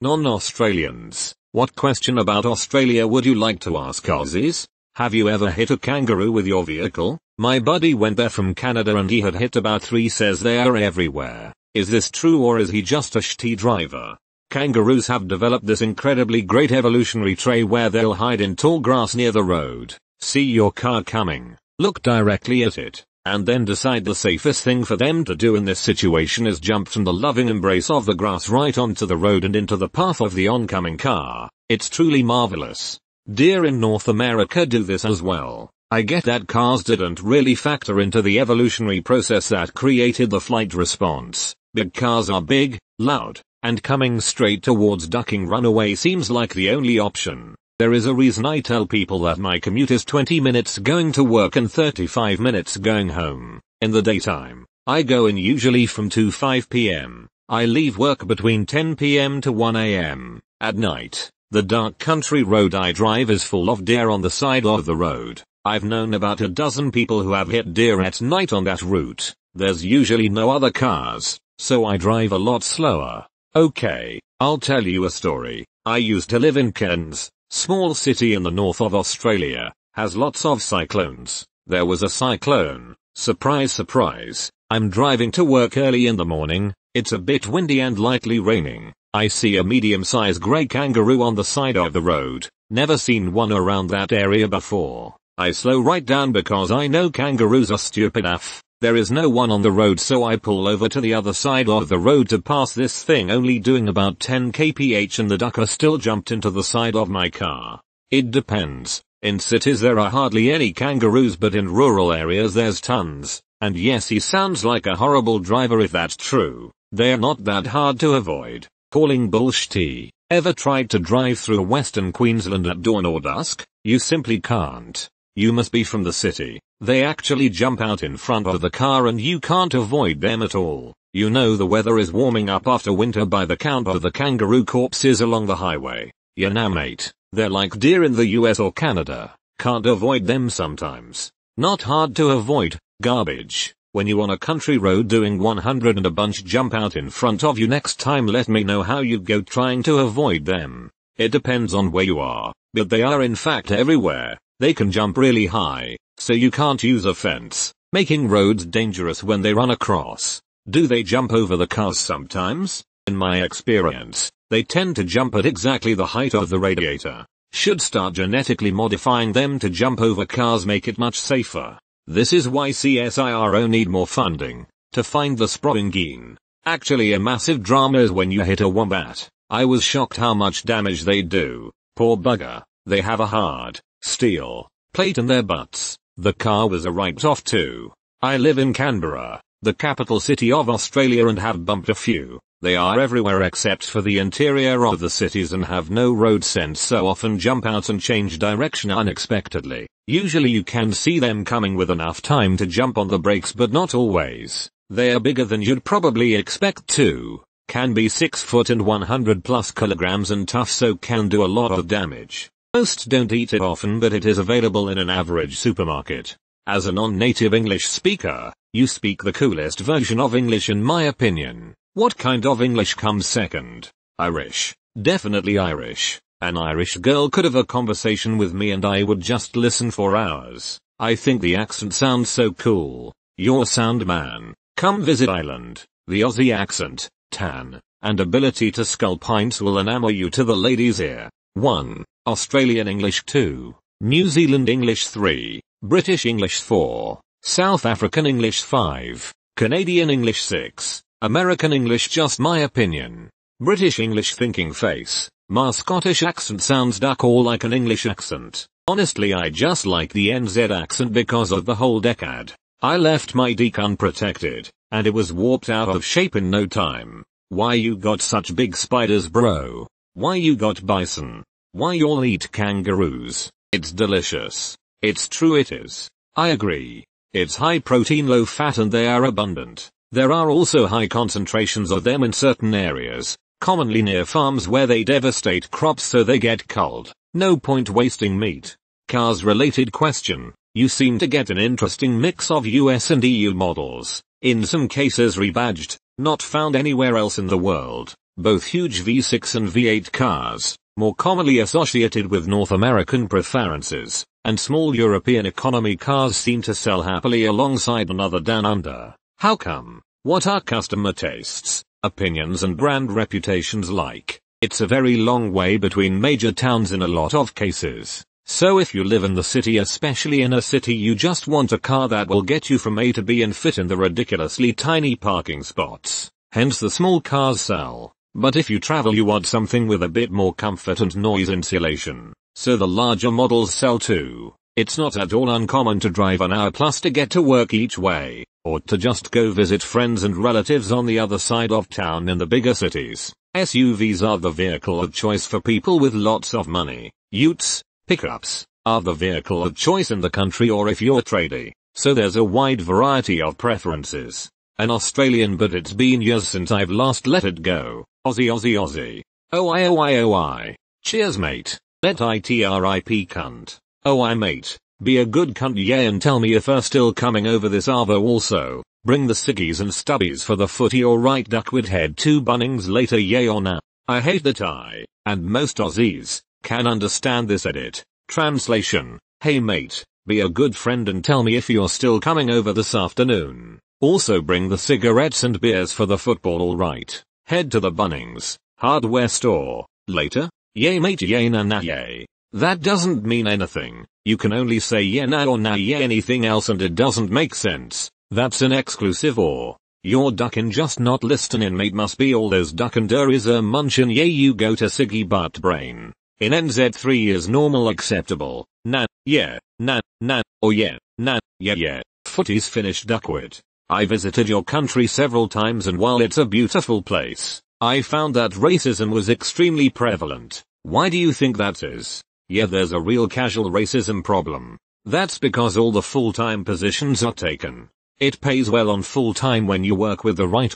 Non-Australians, what question about Australia would you like to ask Aussies? Have you ever hit a kangaroo with your vehicle? My buddy went there from Canada and he had hit about 3. Says they are everywhere. Is this true or is he just a shitty driver? Kangaroos have developed this incredibly great evolutionary trait where they'll hide in tall grass near the road, see your car coming, look directly at it, and then decide the safest thing for them to do in this situation is jump from the loving embrace of the grass right onto the road and into the path of the oncoming car. It's truly marvelous. Deer in North America do this as well. I get that cars didn't really factor into the evolutionary process that created the flight response. Big cars are big, loud, and coming straight towards ducking runaway seems like the only option. There is a reason I tell people that my commute is 20 minutes going to work and 35 minutes going home. In the daytime, I go in usually from 5 p.m. I leave work between 10 p.m. to 1 a.m. At night, the dark country road I drive is full of deer on the side of the road. I've known about a dozen people who have hit deer at night on that route. There's usually no other cars, so I drive a lot slower. Okay, I'll tell you a story. I used to live in Cairns, small city in the north of Australia, has lots of cyclones. There was a cyclone. Surprise surprise. I'm driving to work early in the morning, it's a bit windy and lightly raining. I see a medium-sized grey kangaroo on the side of the road. Never seen one around that area before. I slow right down because I know kangaroos are stupid AF. There is no one on the road, so I pull over to the other side of the road to pass this thing, only doing about 10 kph, and the ducker still jumped into the side of my car. It depends. In cities there are hardly any kangaroos, but in rural areas there's tons. And yes, he sounds like a horrible driver if that's true. They're not that hard to avoid. Calling bullshit. Ever tried to drive through Western Queensland at dawn or dusk? You simply can't. You must be from the city. They actually jump out in front of the car and you can't avoid them at all. You know the weather is warming up after winter by the count of the kangaroo corpses along the highway. Yeah, nah mate, they're like deer in the US or Canada. Can't avoid them sometimes. Not hard to avoid. Garbage. When you on a country road doing 100 and a bunch jump out in front of you, next time let me know how you go trying to avoid them. It depends on where you are, but they are in fact everywhere. They can jump really high, so you can't use a fence, making roads dangerous when they run across. Do they jump over the cars sometimes? In my experience, they tend to jump at exactly the height of the radiator. Should start genetically modifying them to jump over cars, make it much safer. This is why CSIRO need more funding to find the sprouting gene. Actually a massive drama is when you hit a wombat. I was shocked how much damage they do. Poor bugger. They have a hard steel plate in their butts. The car was a write-off too. I live in Canberra, the capital city of Australia, and have bumped a few. They are everywhere except for the interior of the cities and have no road sense, so often jump out and change direction unexpectedly. Usually you can see them coming with enough time to jump on the brakes, but not always. They are bigger than you'd probably expect too. Can be 6 foot and 100 plus kilograms and tough, so can do a lot of damage. Most don't eat it often, but it is available in an average supermarket. As a non-native English speaker, you speak the coolest version of English in my opinion. What kind of English comes second? Irish. Definitely Irish. An Irish girl could have a conversation with me and I would just listen for hours. I think the accent sounds so cool. Your sound man. Come visit Ireland. The Aussie accent, tan, and ability to scull pints will enamor you to the ladies' ear. 1. Australian English 2, New Zealand English 3, British English 4, South African English 5, Canadian English 6, American English just my opinion. British English thinking face, my Scottish accent sounds duck all like an English accent. Honestly I just like the NZ accent because of the whole decade. I left my deck unprotected, and it was warped out of shape in no time. Why you got such big spiders bro? Why you got bison? Why y'all eat kangaroos? It's delicious. It's true it is. I agree. It's high protein, low fat, and they are abundant. There are also high concentrations of them in certain areas, commonly near farms where they devastate crops so they get culled. No point wasting meat. Cars related question. You seem to get an interesting mix of US and EU models. In some cases rebadged, not found anywhere else in the world. both huge V6 and V8 cars, more commonly associated with North American preferences, and small European economy cars seem to sell happily alongside another down under. How come? What are customer tastes, opinions and brand reputations like? It's a very long way between major towns in a lot of cases. So if you live in the city, especially in a city, you just want a car that will get you from A to B and fit in the ridiculously tiny parking spots. Hence the small cars sell. But if you travel, you want something with a bit more comfort and noise insulation. So the larger models sell too. It's not at all uncommon to drive an hour plus to get to work each way, or to just go visit friends and relatives on the other side of town in the bigger cities. SUVs are the vehicle of choice for people with lots of money. Utes, pickups, are the vehicle of choice in the country or if you're tradie. So there's a wide variety of preferences. An Australian, but it's been years since I've last let it go. Aussie Aussie Aussie. OI OI OI. Cheers mate. Let ITRIP cunt. OI mate. Be a good cunt yeah, and tell me if you're still coming over this arvo also. Bring the ciggies and stubbies for the footy or right Duckwood head to Bunnings later yay or nah. I hate that I, and most Aussies, can understand this edit. Translation. Hey mate, be a good friend and tell me if you're still coming over this afternoon. Also bring the cigarettes and beers for the football alright. Head to the Bunnings hardware store later. Yay mate yay nah nah yay. That doesn't mean anything. You can only say yeah nah or nah yeah anything else and it doesn't make sense. That's an exclusive or. You're duckin' just not listening mate, must be all those duckin' der is a munchin yeah you go to Siggy butt brain. In NZ3 is normal acceptable. Nah, yeah, nah, nah, or yeah, nah, yeah yeah. Footy's finished Duckwood. I visited your country several times and while it's a beautiful place, I found that racism was extremely prevalent. Why do you think that is? Yeah, there's a real casual racism problem. That's because all the full-time positions are taken. It pays well on full-time when you work with the right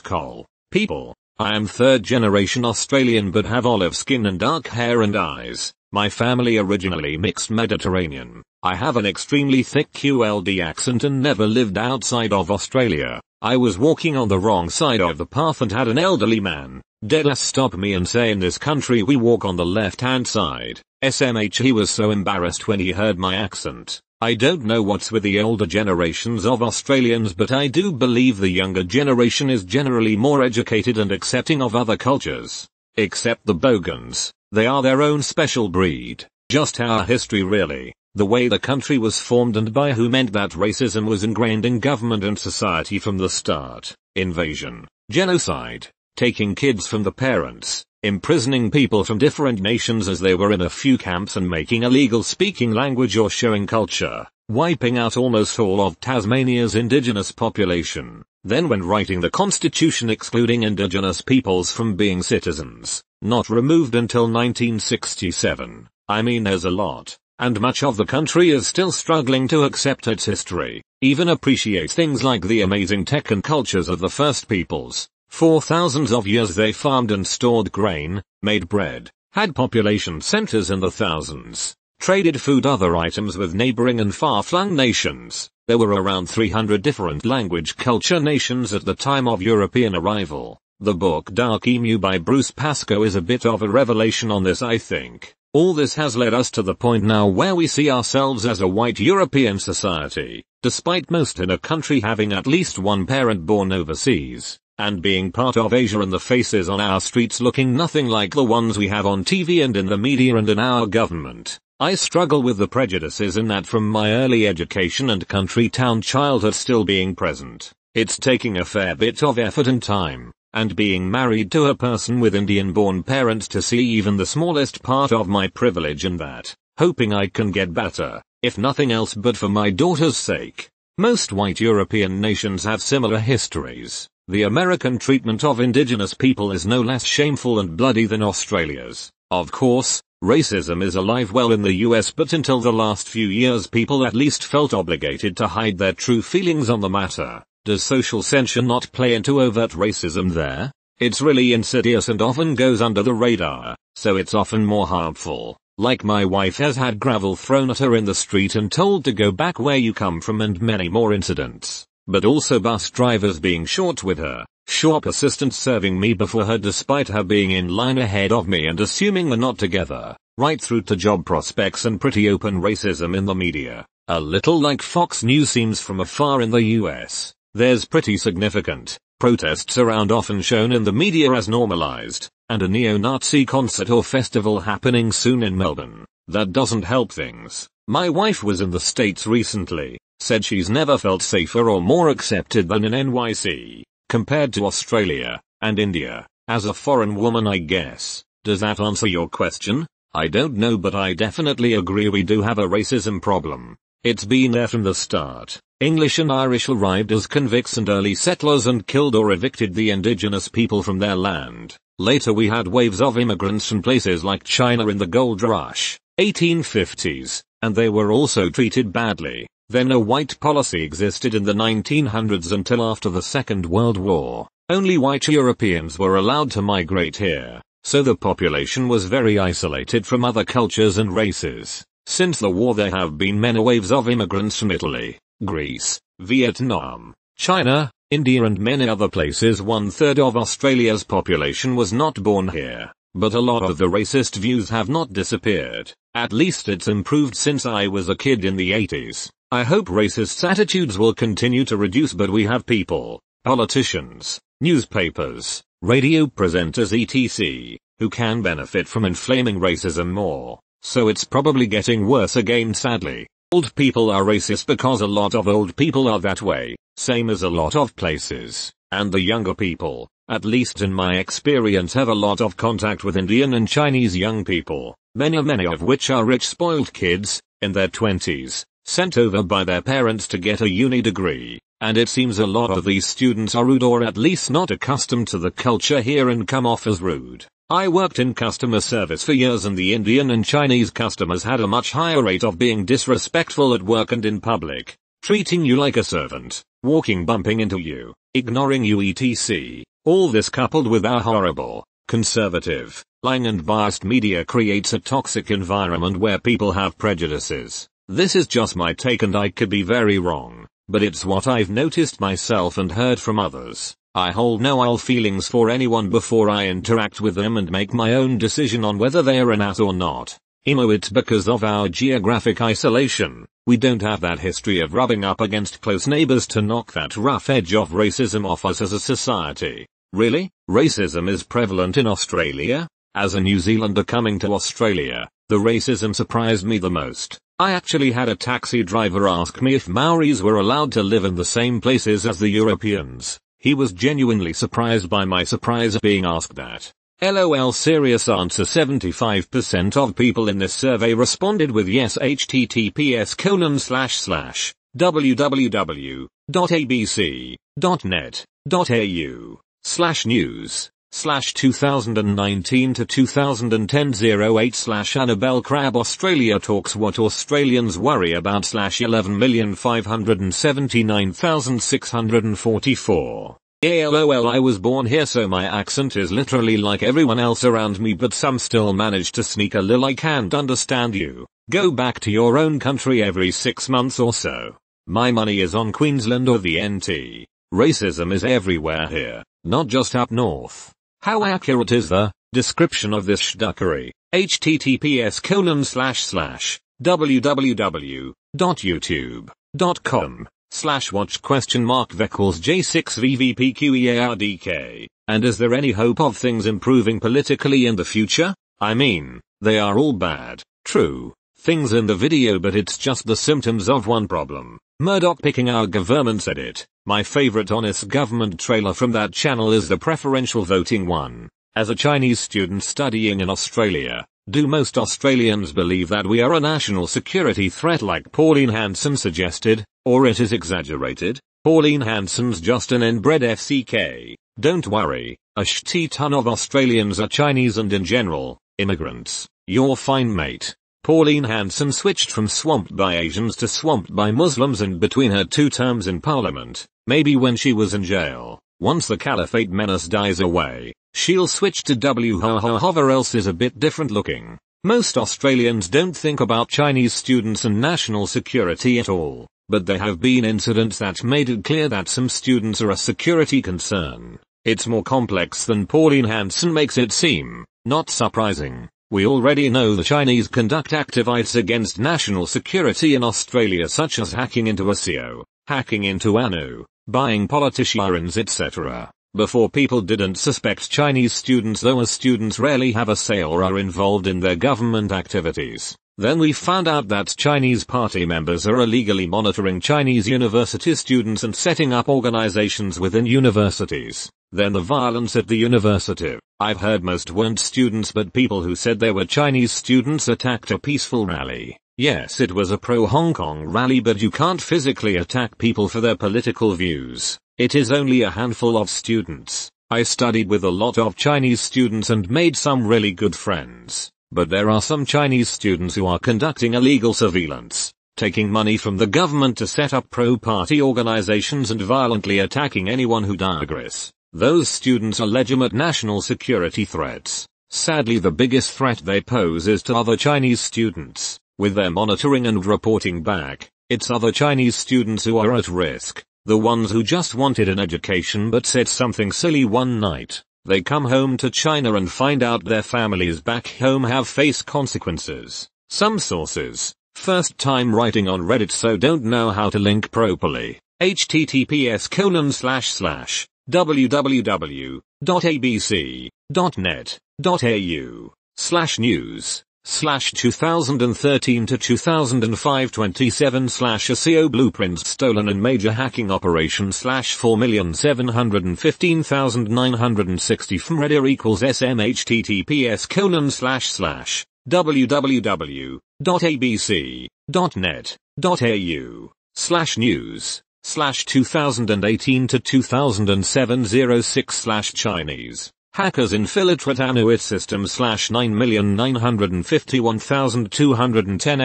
people. I am third-generation Australian but have olive skin and dark hair and eyes. My family originally mixed Mediterranean. I have an extremely thick QLD accent and never lived outside of Australia. I was walking on the wrong side of the path and had an elderly man deadass stop me and say, in this country we walk on the left-hand side. SMH, he was so embarrassed when he heard my accent. I don't know what's with the older generations of Australians, but I do believe the younger generation is generally more educated and accepting of other cultures. Except the Bogans. They are their own special breed. Just our history really. The way the country was formed and by who meant that racism was ingrained in government and society from the start. Invasion. Genocide. Taking kids from the parents. Imprisoning people from different nations as they were in a few camps and making illegal speaking language or showing culture, wiping out almost all of Tasmania's indigenous population. Then when writing the constitution excluding indigenous peoples from being citizens, not removed until 1967. I mean, there's a lot, and much of the country is still struggling to accept its history, even appreciate things like the amazing tech and cultures of the first peoples. For thousands of years they farmed and stored grain, made bread, had population centers in the thousands, traded food other items with neighboring and far-flung nations. There were around 300 different language culture nations at the time of European arrival. The book Dark Emu by Bruce Pascoe is a bit of a revelation on this, I think. All this has led us to the point now where we see ourselves as a white European society, despite most in a country having at least one parent born overseas. And being part of Asia, and the faces on our streets looking nothing like the ones we have on TV and in the media and in our government. I struggle with the prejudices in that from my early education and country town childhood still being present. It's taking a fair bit of effort and time, and being married to a person with Indian-born parents to see even the smallest part of my privilege in that, hoping I can get better, if nothing else but for my daughter's sake. Most white European nations have similar histories. The American treatment of indigenous people is no less shameful and bloody than Australia's. Of course, racism is alive well in the US, but until the last few years people at least felt obligated to hide their true feelings on the matter. Does social censure not play into overt racism there? It's really insidious and often goes under the radar, so it's often more harmful. Like my wife has had gravel thrown at her in the street and told to go back where you come from, and many more incidents. But also bus drivers being short with her, shop assistant serving me before her despite her being in line ahead of me and assuming we're not together, right through to job prospects and pretty open racism in the media. A little like Fox News seems from afar in the US. There's pretty significant protests around often shown in the media as normalized, and a neo-Nazi concert or festival happening soon in Melbourne. That doesn't help things. My wife was in the States recently, said she's never felt safer or more accepted than in NYC, compared to Australia and India. As a foreign woman, I guess. Does that answer your question? I don't know, but I definitely agree we do have a racism problem. It's been there from the start. English and Irish arrived as convicts and early settlers and killed or evicted the indigenous people from their land. Later we had waves of immigrants from places like China in the gold rush, 1850s, and they were also treated badly. Then a white policy existed in the 1900s until after the Second World War. Only white Europeans were allowed to migrate here, so the population was very isolated from other cultures and races. Since the war there have been many waves of immigrants from Italy, Greece, Vietnam, China, India and many other places. 1/3 of Australia's population was not born here, but a lot of the racist views have not disappeared. At least it's improved since I was a kid in the 80s. I hope racist attitudes will continue to reduce, but we have people, politicians, newspapers, radio presenters etc., who can benefit from inflaming racism more. So it's probably getting worse again, sadly. Old people are racist because a lot of old people are that way, same as a lot of places. And the younger people, at least in my experience, have a lot of contact with Indian and Chinese young people, many of which are rich spoiled kids, in their 20s, sent over by their parents to get a uni degree. And it seems a lot of these students are rude or at least not accustomed to the culture here and come off as rude. I worked in customer service for years and the Indian and Chinese customers had a much higher rate of being disrespectful at work and in public, treating you like a servant, bumping into you, ignoring you etc. All this coupled with our horrible, conservative, lying and biased media creates a toxic environment where people have prejudices. This is just my take and I could be very wrong, but it's what I've noticed myself and heard from others. I hold no ill feelings for anyone before I interact with them and make my own decision on whether they are an ass or not. It's because of our geographic isolation. We don't have that history of rubbing up against close neighbors to knock that rough edge of racism off us as a society. Really? Racism is prevalent in Australia? As a New Zealander coming to Australia, the racism surprised me the most. I actually had a taxi driver ask me if Maoris were allowed to live in the same places as the Europeans. He was genuinely surprised by my surprise at being asked that. LOL, serious answer. 75% of people in this survey responded with yes. https://www.abc.net.au/news/2019 to 2010-08 /Annabelle Australia talks what Australians worry about /11,579,644. Yeah, lol, I was born here so my accent is literally like everyone else around me, but some still manage to sneak a lil I can't understand you. Go back to your own country every 6 months or so. My money is on Queensland or the NT. Racism is everywhere here, not just up north. How accurate is the description of this schduckery? https://www.youtube.com/watch?J6VVPQEARDK. And is there any hope of things improving politically in the future? I mean, they are all bad, true things in the video, but it's just the symptoms of one problem. Murdoch picking our government said it. My favorite honest government trailer from that channel is the preferential voting one. As a Chinese student studying in Australia, do most Australians believe that we are a national security threat like Pauline Hanson suggested, or it is exaggerated? Pauline Hanson's just an inbred FCK. Don't worry, a ton of Australians are Chinese and in general, immigrants. You're fine, mate. Pauline Hanson switched from swamped by Asians to swamped by Muslims in between her 2 terms in parliament. Maybe when she was in jail. Once the caliphate menace dies away, she'll switch to however else is a bit different looking. Most Australians don't think about Chinese students and national security at all, but there have been incidents that made it clear that some students are a security concern. It's more complex than Pauline Hanson makes it seem. Not surprising. We already know the Chinese conduct activities against national security in Australia, such as hacking into ASIO, hacking into ANU, buying politicians, etc. Before, people didn't suspect Chinese students, though, as students rarely have a say or are involved in their government activities. Then we found out that Chinese party members are illegally monitoring Chinese university students and setting up organizations within universities. Then the violence at the university. I've heard most weren't students, but people who said they were Chinese students attacked a peaceful rally. Yes, it was a pro-Hong Kong rally, but you can't physically attack people for their political views. It is only a handful of students. I studied with a lot of Chinese students and made some really good friends. But there are some Chinese students who are conducting illegal surveillance, taking money from the government to set up pro-party organizations and violently attacking anyone who disagrees. Those students are legitimate national security threats. Sadly, the biggest threat they pose is to other Chinese students. With their monitoring and reporting back, it's other Chinese students who are at risk. The ones who just wanted an education but said something silly one night. They come home to China and find out their families back home have faced consequences. Some sources, first time writing on Reddit, so don't know how to link properly. https://www.abc.net.au/news/2013 to 2005 27/ASIO blueprints stolen in major hacking operation /4,715,960 from Reddit equals SM https://www.abc.net.au/news/2018 to 2007 06/Chinese hackers infiltrate Anuit systems /9,951,210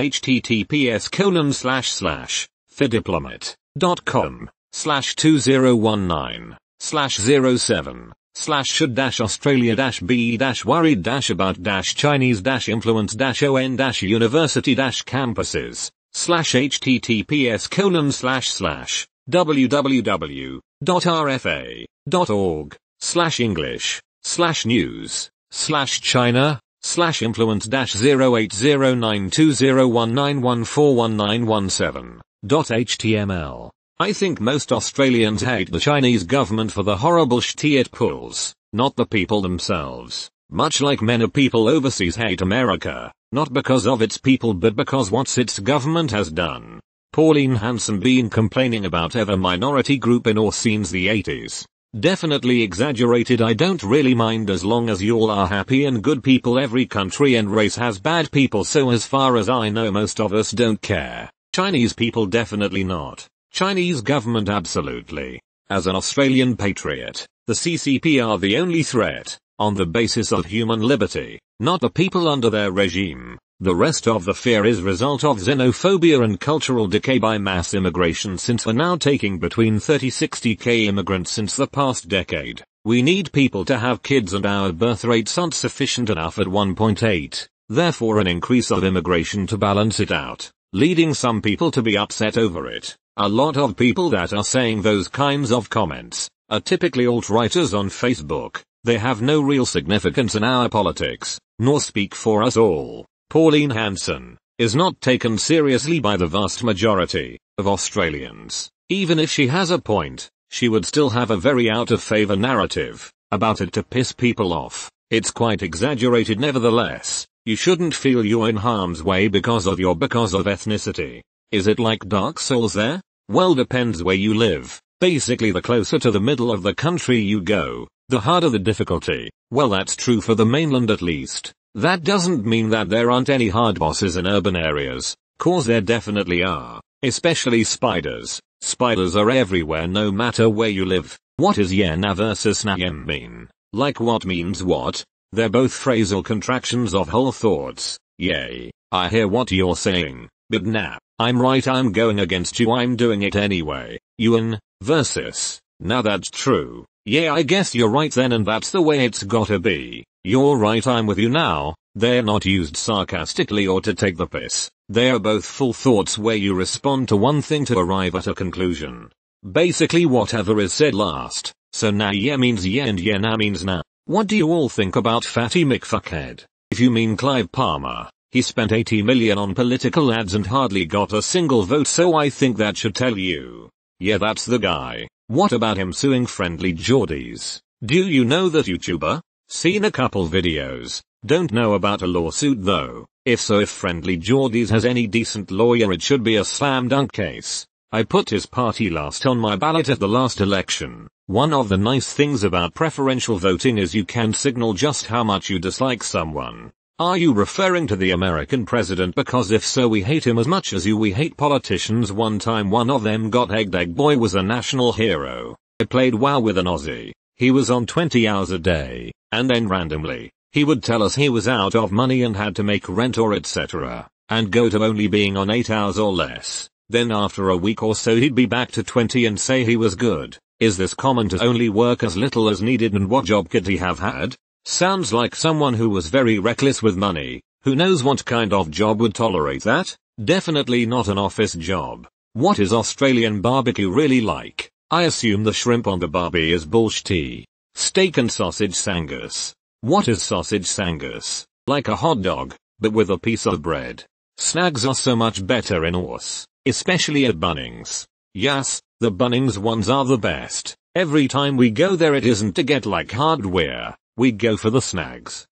https://www.rfa.org/English/news/China/influence-080920191419117.html. I think most Australians hate the Chinese government for the horrible shit it pulls, not the people themselves. Much like many people overseas hate America, not because of its people but because what its government has done. Pauline Hanson been complaining about ever minority group in or since the 80s. Definitely exaggerated. I don't really mind as long as you all are happy and good people. Every country and race has bad people, so as far as I know most of us don't care. Chinese people definitely not. Chinese government absolutely. As an Australian patriot, the CCP are the only threat, on the basis of human liberty, not the people under their regime. The rest of the fear is result of xenophobia and cultural decay by mass immigration, since we're now taking between 30-60k immigrants since the past decade. We need people to have kids and our birth rates aren't sufficient enough at 1.8, therefore an increase of immigration to balance it out, leading some people to be upset over it. A lot of people that are saying those kinds of comments are typically alt-righters on Facebook. They have no real significance in our politics, nor speak for us all. Pauline Hanson is not taken seriously by the vast majority of Australians. Even if she has a point, she would still have a very out-of-favor narrative about it to piss people off. It's quite exaggerated nevertheless. You shouldn't feel you're in harm's way because of ethnicity. Is it like Dark Souls there? Well, depends where you live. Basically, the closer to the middle of the country you go, the harder the difficulty. Well, that's true for the mainland at least. That doesn't mean that there aren't any hard bosses in urban areas, cause there definitely are, especially spiders. Spiders are everywhere no matter where you live. What is yena versus nayem mean? Like what means what? They're both phrasal contractions of whole thoughts. Yay, I hear what you're saying, but nah, I'm right, I'm going against you, I'm doing it anyway. Yuan versus. Now that's true. Yeah, I guess you're right then, and that's the way it's gotta be. You're right, I'm with you now. They're not used sarcastically or to take the piss. They are both full thoughts where you respond to one thing to arrive at a conclusion. Basically whatever is said last, So nah yeah means yeah and yeah nah means nah. What do you all think about Fatty McFuckhead? If you mean Clive Palmer, he spent 80 million on political ads and hardly got a single vote, so I think that should tell you. Yeah, that's the guy. What about him suing Friendly Jordies? Do you know that YouTuber? Seen a couple videos. Don't know about a lawsuit though. If so, if Friendly Jordies has any decent lawyer, it should be a slam dunk case. I put his party last on my ballot at the last election. One of the nice things about preferential voting is you can signal just how much you dislike someone. Are you referring to the American president? Because if so, we hate him as much as we hate politicians. One time one of them got egged. Egg boy was a national hero. I played WoW with an Aussie. He was on 20 hours a day, and then randomly, he would tell us he was out of money and had to make rent or etc. and go to only being on 8 hours or less. Then after a week or so he'd be back to 20 and say he was good. Is this common to only work as little as needed, and what job could he have had? Sounds like someone who was very reckless with money. Who knows what kind of job would tolerate that? Definitely not an office job. What is Australian barbecue really like? I assume the shrimp on the barbie is bullshit. Steak and sausage sangus. What is sausage sangus? Like a hot dog, but with a piece of bread. Snags are so much better in Auss, especially at Bunnings. Yes, the Bunnings ones are the best. Every time we go there it isn't to get like hardware. We go for the snags.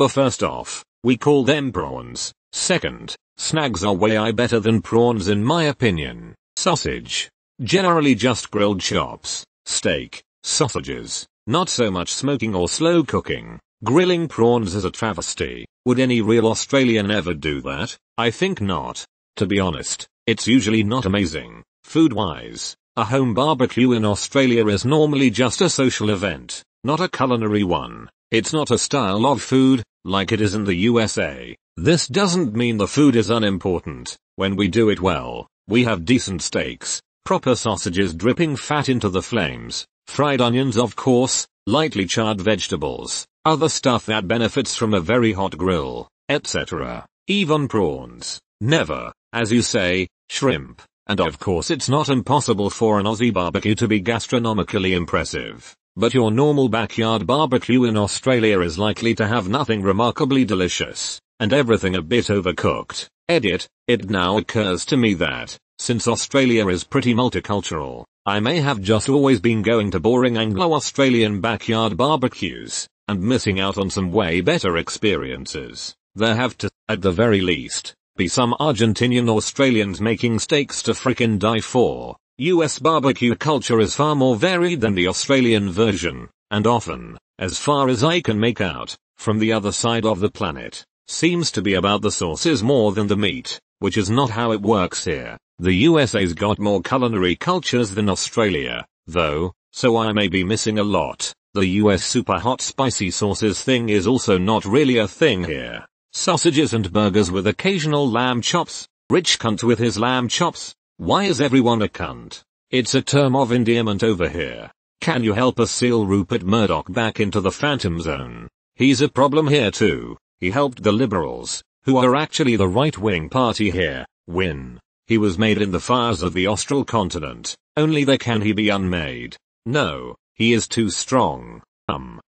First off, we call them prawns. Second, snags are way better than prawns in my opinion. Sausage. Generally just grilled chops. Steak. Sausages. Not so much smoking or slow cooking. Grilling prawns is a travesty. Would any real Australian ever do that? I think not. To be honest, it's usually not amazing. Food-wise, a home barbecue in Australia is normally just a social event, not a culinary one. It's not a style of food, like it is in the USA. This doesn't mean the food is unimportant. When we do it well, we have decent steaks, proper sausages dripping fat into the flames, fried onions of course, lightly charred vegetables, other stuff that benefits from a very hot grill, etc. Even prawns. Never, as you say, shrimp. And of course it's not impossible for an Aussie barbecue to be gastronomically impressive. But your normal backyard barbecue in Australia is likely to have nothing remarkably delicious, and everything a bit overcooked. Edit. It now occurs to me that, since Australia is pretty multicultural, I may have just always been going to boring Anglo-Australian backyard barbecues, and missing out on some way better experiences. There have to, at the very least, be some Argentinian Australians making steaks to frickin' die for. US barbecue culture is far more varied than the Australian version, and often, as far as I can make out, from the other side of the planet, seems to be about the sauces more than the meat, which is not how it works here. The USA's got more culinary cultures than Australia, though, so I may be missing a lot. The US super hot spicy sauces thing is also not really a thing here. Sausages and burgers with occasional lamb chops. Rich cunt with his lamb chops. Why is everyone a cunt? It's a term of endearment over here. Can you help us seal Rupert Murdoch back into the phantom zone? He's a problem here too. He helped the Liberals, who are actually the right-wing party here, win. He was made in the fires of the Austral continent. Only there can he be unmade. No, he is too strong.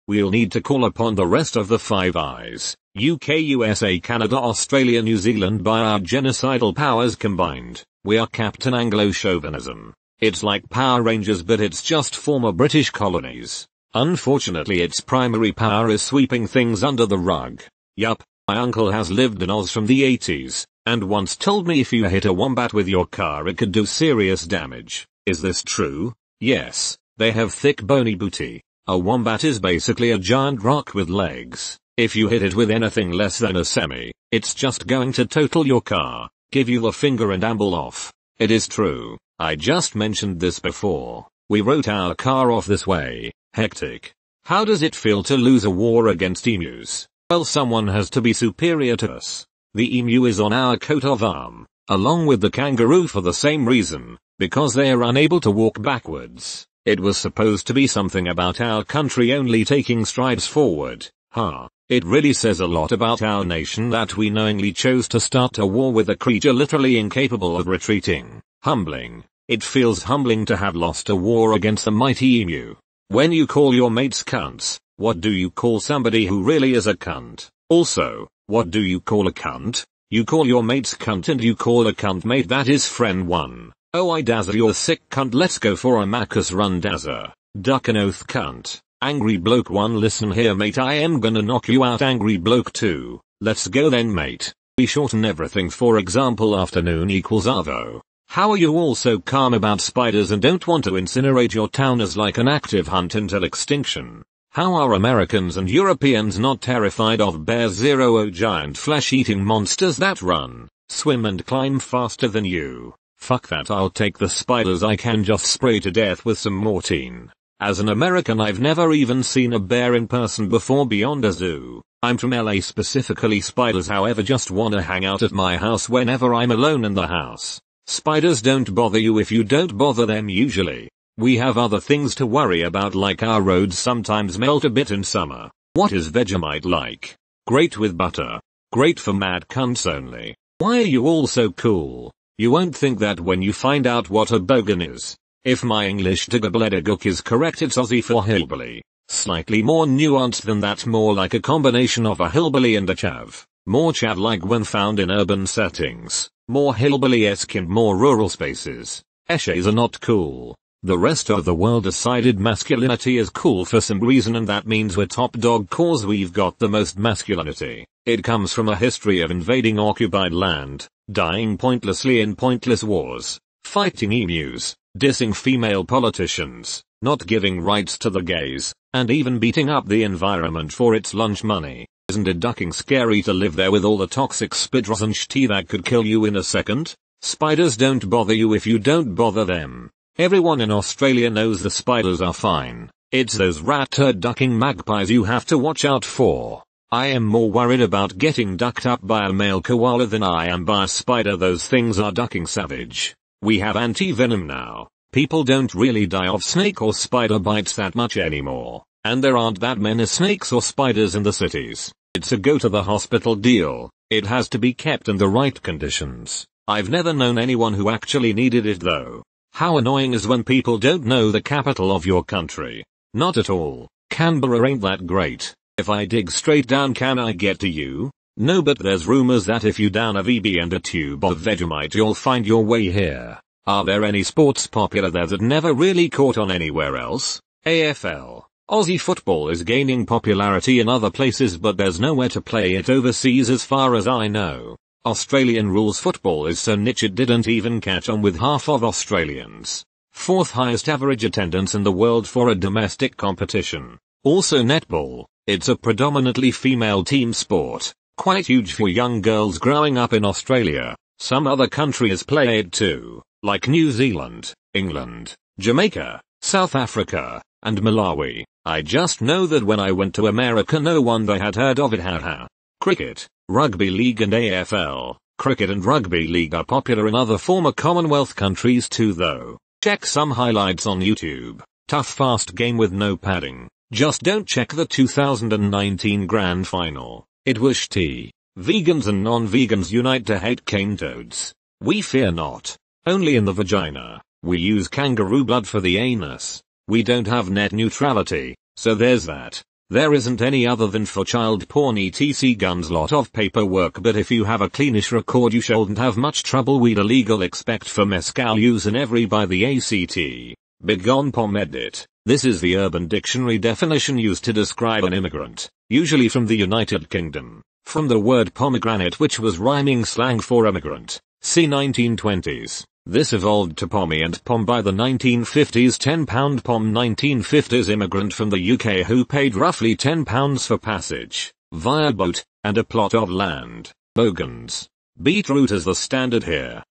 We'll need to call upon the rest of the Five Eyes, UK, USA, Canada, Australia, New Zealand by our genocidal powers combined. We are Captain Anglo-chauvinism. It's like Power Rangers, but it's just former British colonies. Unfortunately its primary power is sweeping things under the rug. Yup, my uncle has lived in Oz from the 80s, and once told me if you hit a wombat with your car it could do serious damage. Is this true? Yes, they have thick bony booty. A wombat is basically a giant rock with legs. If you hit it with anything less than a semi, it's just going to total your car, give you the finger and amble off. It is true. I just mentioned this before. We wrote our car off this way. Hectic. How does it feel to lose a war against emus? Well, someone has to be superior to us. The emu is on our coat of arm, along with the kangaroo for the same reason, because they are unable to walk backwards. It was supposed to be something about our country only taking strides forward. It really says a lot about our nation that we knowingly chose to start a war with a creature literally incapable of retreating. Humbling. It feels humbling to have lost a war against the mighty emu. When you call your mates cunts, what do you call somebody who really is a cunt? Also, what do you call a cunt? You call your mates cunt and you call a cunt mate that is friend 1. Oh I Dazza you're sick cunt let's go for a Macus run Dazza. Duck an oath cunt. Angry bloke 1 listen here mate I am gonna knock you out angry bloke 2. Let's go then mate. We shorten everything for example afternoon equals arvo. How are you all so calm about spiders and don't want to incinerate your town as like an active hunt until extinction? How are Americans and Europeans not terrified of bears 0 giant flesh-eating monsters that run, swim and climb faster than you? Fuck that I'll take the spiders I can just spray to death with some morphine. As an American I've never even seen a bear in person before beyond a zoo. I'm from LA specifically spiders however just wanna hang out at my house whenever I'm alone in the house. Spiders don't bother you if you don't bother them usually. We have other things to worry about like our roads sometimes melt a bit in summer. What is Vegemite like? Great with butter. Great for mad cunts only. Why are you all so cool? You won't think that when you find out what a bogan is. If my English Tigabledaguk is correct it's Aussie for hillbilly. Slightly more nuanced than that more like a combination of a hillbilly and a chav. More chav-like when found in urban settings. More hillbilly-esque in more rural spaces. Eshays are not cool. The rest of the world decided masculinity is cool for some reason and that means we're top dog cause we've got the most masculinity. It comes from a history of invading occupied land, dying pointlessly in pointless wars, fighting emus, dissing female politicians, not giving rights to the gays, and even beating up the environment for its lunch money. Isn't it ducking scary to live there with all the toxic spiders and shit that could kill you in a second? Spiders don't bother you if you don't bother them. Everyone in Australia knows the spiders are fine. It's those rat turd ducking magpies you have to watch out for. I am more worried about getting ducked up by a male koala than I am by a spider. Those things are ducking savage. We have anti-venom now. People don't really die of snake or spider bites that much anymore. And there aren't that many snakes or spiders in the cities. It's a go to the hospital deal. It has to be kept in the right conditions. I've never known anyone who actually needed it though. How annoying is when people don't know the capital of your country. Not at all. Canberra ain't that great. If I dig straight down can I get to you? No but there's rumors that if you down a VB and a tube of Vegemite you'll find your way here. Are there any sports popular there that never really caught on anywhere else? AFL. Aussie football is gaining popularity in other places but there's nowhere to play it overseas as far as I know. Australian rules football is so niche it didn't even catch on with half of Australians. 4th highest average attendance in the world for a domestic competition. Also netball. It's a predominantly female team sport. Quite huge for young girls growing up in Australia. Some other countries play it too, like New Zealand, England, Jamaica, South Africa, and Malawi. I just know that when I went to America no one they had heard of it haha. Cricket, rugby league and AFL. Cricket and rugby league are popular in other former Commonwealth countries too though. Check some highlights on YouTube. Tough fast game with no padding. Just don't check the 2019 grand final. It was shitty. Vegans and non-vegans unite to hate cane toads. We fear not. Only in the vagina. We use kangaroo blood for the anus. We don't have net neutrality, so there's that. There isn't any other than for child porn etc guns lot of paperwork but if you have a cleanish record you shouldn't have much trouble weed illegal expect for mezcal use in every by the ACT. Begone pom edit. This is the Urban Dictionary definition used to describe an immigrant, usually from the United Kingdom, from the word pomegranate which was rhyming slang for immigrant. See 1920s. This evolved to pommy and pom by the 1950s. £10 pom 1950s immigrant from the UK who paid roughly £10 for passage, via boat, and a plot of land. Bogans. Beetroot is the standard here.